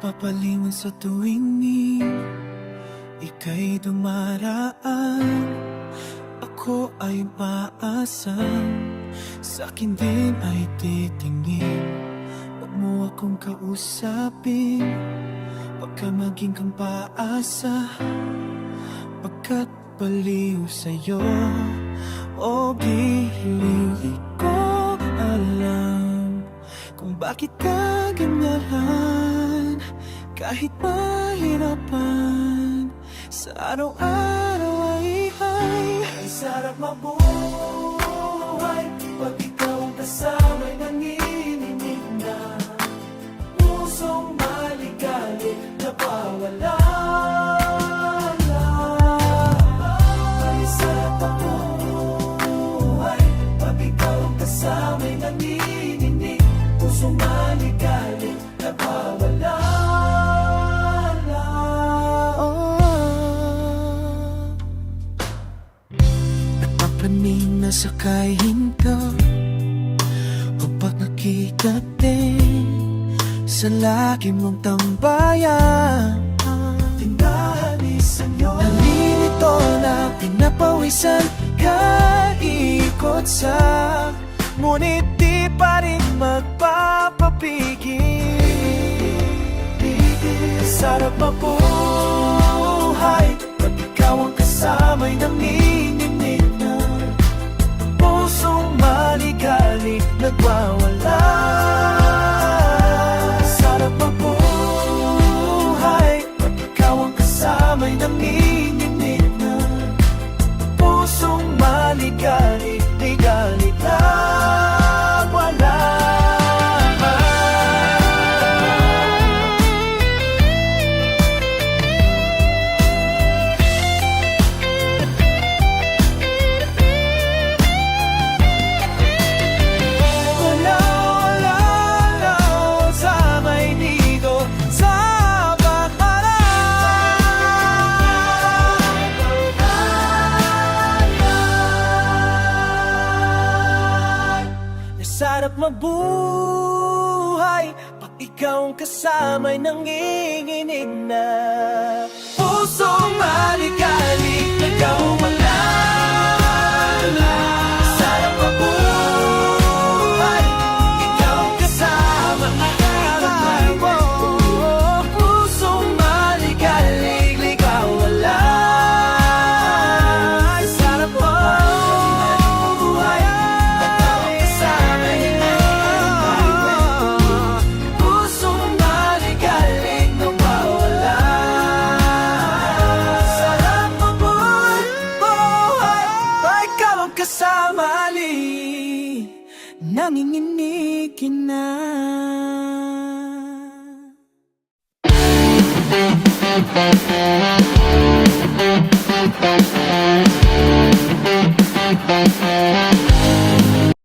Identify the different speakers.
Speaker 1: Papalingon sa tuwing ika'y dumaraan. Ako ay maasang sa'kin din ay titingin. Huwag mo akong kausapin, huwag ka maging kang paasa, pagkat baliw sa'yo o giliw. Di ko alam kung bakit ka ganyan, kahit mahirapan sa araw-araw ay sarap mabuhay pag ikaw ang kasama'y nanginginig na pusong maligalig na pawala. Ay sarap mabuhay pag ikaw ang kasama'y nanginginig, pusong maligalig na pawala. Paning nasakay hinto o pag nakita din sa lagi mong tambayan, tindahan isanyo. Nalilito na pinapawisan ka ikot sa, ngunit di pa rin magpapapigil. Sarap mabuhay pag ikaw ang kasama'y nanginginig, pusong maligalig nagwawala. Sarap mabuhay pag ikaw ang kasama'y nanginginig na pusong maligalig, ligalig lang wala. Sarap mabuhay pag ikaw ang kasama'y nanginginig na pusong maligalig nagwawala. Sarap mabuhay ikaw ang kasama pusong maligalig nagwawala. Sarap mabuhay kasamali, nanginginigin na.